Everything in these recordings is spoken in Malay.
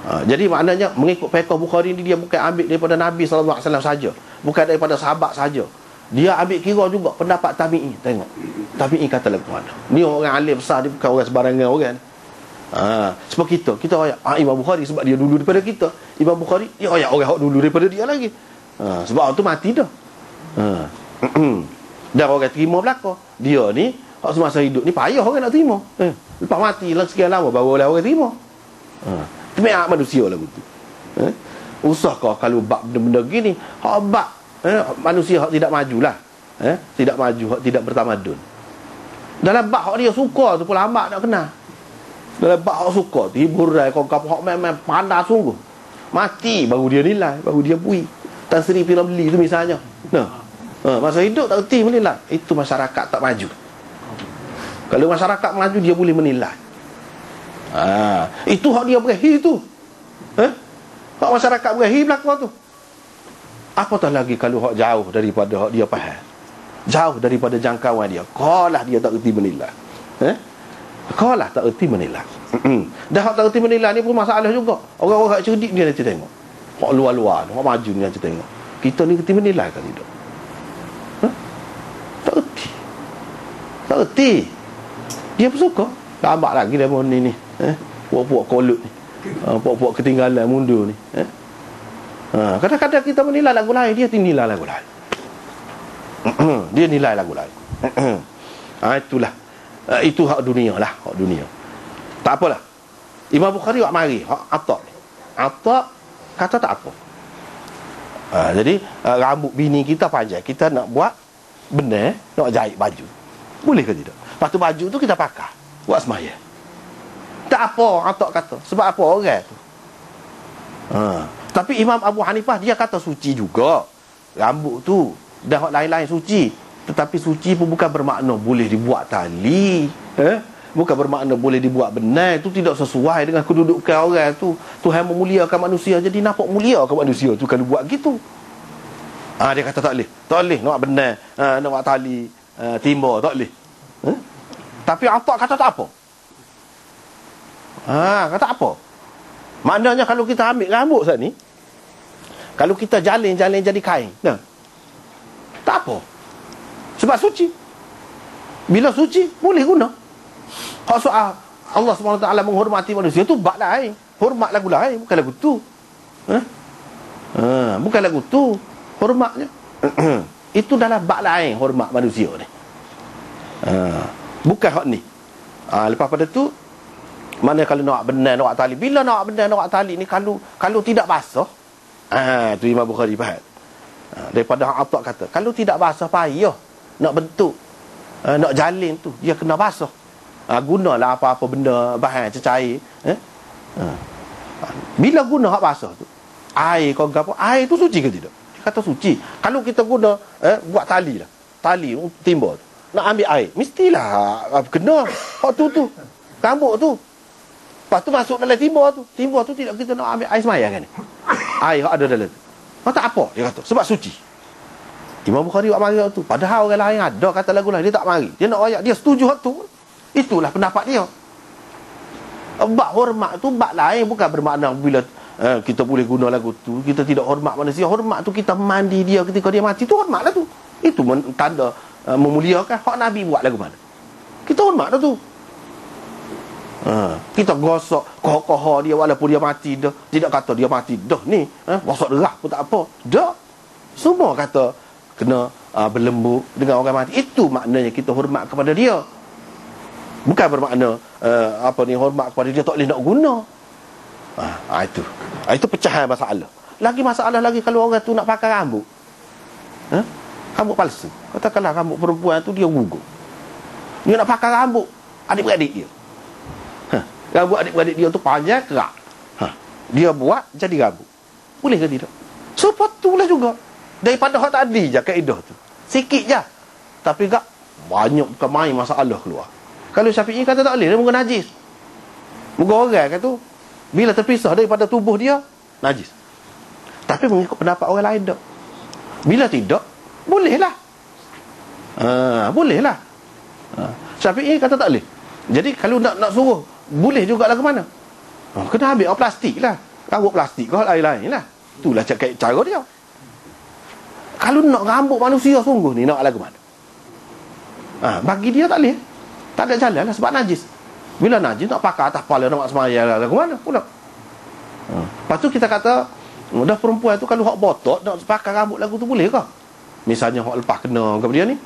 Jadi maknanya mengikut fiqh Bukhari ni, dia bukan ambil daripada Nabi SAW saja, bukan daripada sahabat saja. Dia ambil kira juga pendapat tabi'i. Tengok tabi'i kata lagu mana. Ni orang alim besar, dia bukan orang sebarangan orang. Sebab kita royak Imam Bukhari sebab dia dulu daripada kita. Imam Bukhari dia royak orang dulu daripada dia lagi. Sebab tu mati dah. Dan orang terima belaka. Dia ni hak semasa hidup ni payah orang nak terima. Lepas mati lah sekian lama baru orang terima. Tempat manusia lah begitu. Usahkah kalau bab benda-benda gini, hak bab manusia hak tidak majulah. Tidak maju, hak tidak bertamadun. Dalam bab hak dia suka tu pun lambat nak kenal. Dalam bab hak suka tu hiburan kau hak memang pandai sungguh. Mati baru dia nilai, baru dia pui. Tan Sri Piramli tu misalnya. Masa hidup tak erti menilai. Itu masyarakat tak maju. Kalau masyarakat maju, dia boleh menilai. Itu hak dia berakhir tu. Hak masyarakat berakhir belakang tu. Apatah lagi kalau hak jauh daripada hak dia faham, jauh daripada jangkauan dia, kalah dia tak erti menilai. Kalah tak erti menilai. Dah hak tak erti menilai ni pun masalah juga. Orang-orang cerdik dia nanti tengok. Hak luar-luar, hak maju ni nanti tengok. Kita ni erti menilai kan tidak? Tak erti. Tak erti. Dia pun suka. Lambat lagi dia pun ni. Puak-puak kolut ni. Puak-puak ketinggalan mundur ni. Kadang-kadang kita menilai lagu lain, dia nilai lagu lain. Dia nilai lagu lain. Itulah. Itu hak dunia lah, hak dunia. Tak apalah. Imam Bukhari wak mari hak Atta' ni. Atta' kata tak apa. Jadi rambut bini kita panjang, kita nak buat benda, nak jahit baju, boleh ke tidak? Lepas tu baju tu kita pakai buat sembahyang. Tak apa, Atta' kata. Sebab apa orang tu? Tapi Imam Abu Hanifah dia kata suci juga. Rambut tu dah hak lain-lain suci. Tetapi suci pun bukan bermakna boleh dibuat tali. Bukan bermakna boleh dibuat benar. Itu tidak sesuai dengan kedudukan orang tu. Tuhan memuliakan manusia, jadi nampak muliakan manusia tu kalau buat gitu. Dia kata tak boleh. Tak boleh nak benar, nak buat tali timur tak boleh. Tapi Atta' kata tak apa. Kata apa? Maknanya kalau kita ambil rambut saat ni, kalau kita jalin-jalin jadi kain, tak apa. Sebab suci. Bila suci, boleh guna. Hak soal Allah SWT menghormati manusia tu bab lain. Hormat lagu lain, bukan lagu tu. Bukan lagu tu hormatnya. Itu dalam bab lain hormat manusia ni. Bukan hak ni. Lepas pada tu, mana kalau nak benar nak tali, bila nak benar nak tali ni kalau tidak basah, tu Imam Bukhari faham. Daripada Atta' kata kalau tidak basah payah nak bentuk, nak jalin tu dia kena basah. Gunalah apa-apa benda bahan cecair. Bila guna hak basah tu, air kau gapo, air tu suci ke tidak? Dia kata suci. Kalau kita guna buat tali lah, tali timbul tu, nak ambil air mestilah kena hak tu rambut tu. Lepas tu masuk dalam timbul tu tidak kita nak ambil air semayang kan? Air hak ada dalam tu. Tak apa, dia kata sebab suci. Imam Bukhari buat mari tu. Padahal orang lain ada kata lagu lain, dia tak mari. Dia nak royak, dia setuju hak tu. Itulah pendapat dia. Bab hormat tu bab lain, bukan bermakna bila kita boleh guna lagu tu kita tidak hormat manusia. Hormat tu kita mandi dia ketika dia mati, tu hormatlah tu. Itu tanda memuliakan. Hak Nabi buat lagu mana? Kita hormat dah tu. Kita gosok kokoh dia walaupun dia mati dah. Tidak kata dia mati dah ni, gosok derah pun tak apa. Dah. Semua kata kena berlembu dengan orang mati. Itu maknanya kita hormat kepada dia. Bukan bermakna hormat kepada dia tak boleh nak guna. Itu pecahan masalah. Lagi masalah lagi kalau orang tu nak pakai rambut. Rambut palsu. Katakanlah rambut perempuan tu dia gugur. Dia nak pakai rambut adik-beradik dia. Rambut adik-beradik dia tu panjang kerak. Dia buat jadi rambut. Boleh ke tidak? Sepatulah juga. Daripada hak tadi je kaedah tu. Sikit je. Tapi tak banyak bukan main masalah keluar. Kalau Syafi'i kata tak boleh, dia muka najis. Muka orang kata tu bila terpisah daripada tubuh dia najis. Tapi mengikut pendapat orang lain tak. Bila tidak, bolehlah. Bolehlah. Syafi'i kata tak boleh. Jadi kalau nak suruh boleh jugalah ke mana? Kena ambil plastik lah. Rambut plastik kau lain-lain lah. Itulah cara dia. Kalau nak rambut manusia sungguh ni, nak lagu mana? Bagi dia tak boleh. Tak ada jalan lah sebab najis. Bila najis nak pakai atas kepala, nak semayang lah, lagu mana pula? Lepas tu kita kata, dah perempuan tu kalau hak botok nak pakai rambut lagu tu boleh ke? Misalnya hak lepas kena ke dia ni?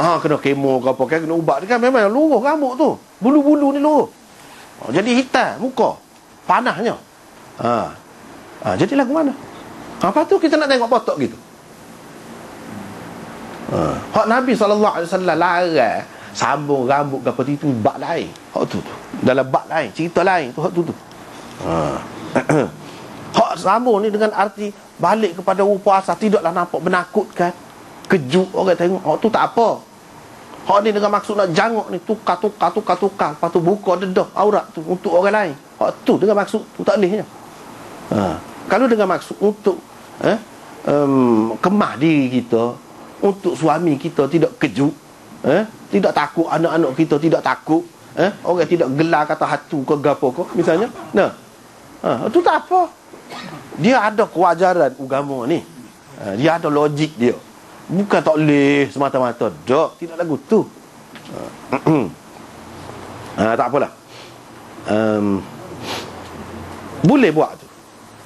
Kena kemo ke apa, kena ubat kan, memang luruh rambut tu. Bulu-bulu ni luruh. Jadi hitam muka. Panahnya. Jadi lagu mana? Lepas tu kita nak tengok botok gitu. Hak Nabi SAW larang sambung rambut ke apa itu bab lain. Hak tu. Dalam bab lain, cerita lain tu hak tu. Hak sambung ni dengan arti balik kepada rupa asal, tidaklah nampak menakutkan, kejut orang tengok. Hak tu tak apa. Hak ni dengan maksud nak jangok ni, tukar. Lepas tu buka dedah aurat tu untuk orang lain. Hak tu dengan maksud tu tak bolehnya. Kalau dengan maksud untuk kemah diri kita, untuk suami kita tidak kejut, tidak takut, anak-anak kita tidak takut, orang tidak gelar kata hatu ke gapo ke misalnya. Itu tak apa. Dia ada kewajaran agama ni. Dia ada logik dia. Bukan tak boleh semata-mata. Tak, tidak lagu tu. Tak apalah. Boleh buat tu.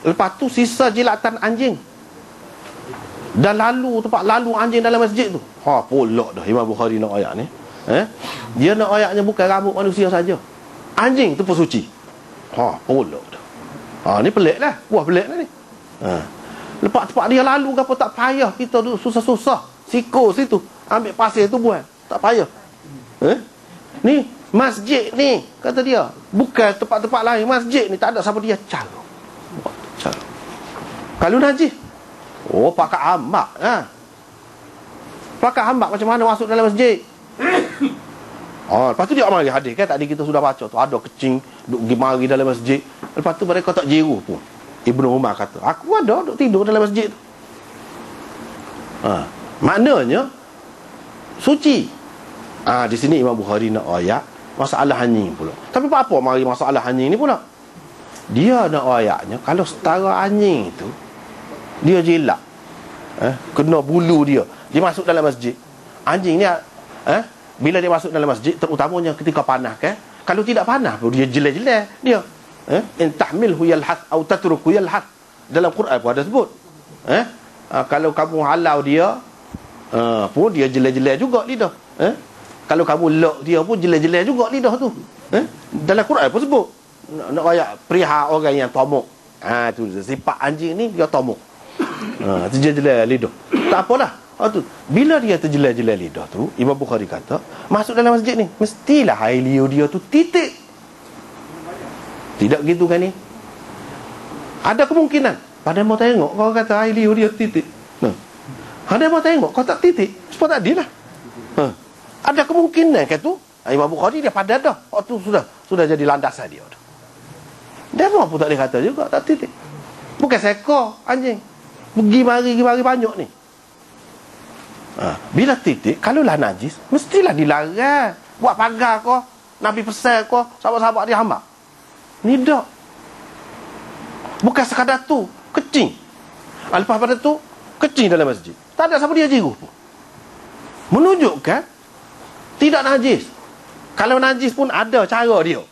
Lepas tu sisa jilatan anjing. Dan tempat lalu anjing dalam masjid tu. Polak dah Imam Bukhari nak ayat ni. Dia nak ayatnya bukan rambut manusia saja. Anjing tu pun suci. Polak dah. Ni pelik lah. Buah pelik lah ni. Lepas tempat dia lalu ke apa, tak payah kita tu susah-susah siko situ ambil pasir tu buat. Tak payah. Ni masjid ni kata dia, bukan tempat-tempat lain. Masjid ni tak ada siapa dia cara. Kalau najis, pakai hambak. Pakai hambak macam mana masuk dalam masjid? Lepas tu dia mari hadis kan, tadi kita sudah baca tu, ada kecing duk pergi mari dalam masjid. Lepas tu mereka tak jeruh pun. Ibnu Umar kata, aku ada duk tidur dalam masjid tu. Maknanya suci. Di sini Imam Bukhari nak ayat masalah anjing pula. Tapi apa mari masalah anjing ni pula? Dia nak ayatnya kalau setara anjing tu dia jilat, kena bulu dia masuk dalam masjid. Anjing ni bila dia masuk dalam masjid, terutamanya ketika panas kan, kalau tidak panas pun dia jelek-jelek dia. In tahmilhu yalhath atau tatruku yalhath. Dalam Quran pun ada sebut. Kalau kamu halau dia, pun dia jelek-jelek juga lidah. Kalau kamu lock dia pun jelek-jelek juga lidah tu. Dalam Quran pun sebut. Nak ayat perihal orang yang tomok. Tu sifat anjing ni dia tomok. Terjelek lidah. Tak apalah. Tu bila dia terjelek-jelek lidah tu, Imam Bukhari kata, masuk dalam masjid ni mestilah air liur dia tu titik. Tidak gitu kan ni? Ada kemungkinan. Pada mau tengok kau kata air liur dia titik. Ada mau tengok kau tak titik, sebab tak adil lah. Ada kemungkinan kan tu? Imam Bukhari dia pada dah. Tu sudah jadi landasan dia. Dia pun tak boleh kata juga tak titik. Bukan seekor anjing. Pergi mari banyak ni. Bila titik, kalaulah najis, mestilah dilarang. Buat pagar kau, Nabi pesan kau, sahabat-sahabat dia hamba. Ni tak. Bukan sekadar tu, kecing. Lepas pada tu, kecing dalam masjid. Tak ada siapa dia jiruh pun. Menunjukkan tidak najis. Kalau najis pun ada cara dia.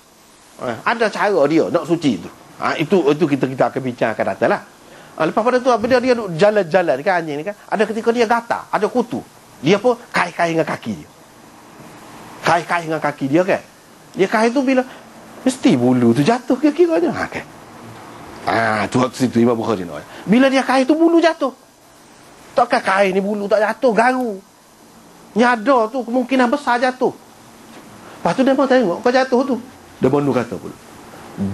Ada cara dia nak suci tu. Itu kita akan bincangkan datang lah. Lepas pada tu, bila dia duduk jalan-jalan kan anjing ni kan, ada ketika dia gatal, ada kutu. Dia pun kai-kai dengan kaki dia. Kai-kai dengan kaki dia kan. Dia kai tu bila mesti bulu tu jatuh kira-kiranya. Kan. Tu waktu situ Imam Bukhari nak. Bila dia kai tu bulu jatuh. Takkan kai ni bulu tak jatuh, garu. Nyada tu kemungkinan besar jatuh. Lepas tu dia mau tengok kau jatuh tu. Dia baru kata pula,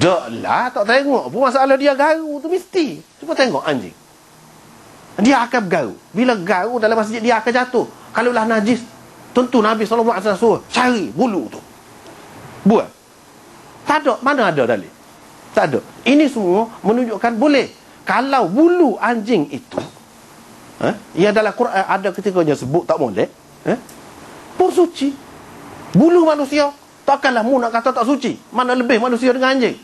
dak lah, tak tengok pun masalah dia garu tu mesti. Cuba tengok anjing. Dia akan bergaru. Bila garu dalam masjid dia akan jatuh. Kalaulah najis, tentu Nabi SAW suruh cari bulu tu. Buat. Tak ada. Mana ada dalil? Tak ada. Ini semua menunjukkan boleh. Kalau bulu anjing itu, yang dalam Quran ada ketikanya sebut tak boleh, pun suci. Bulu manusia, takkanlah mu nak kata tak suci. Mana lebih manusia dengan anjing?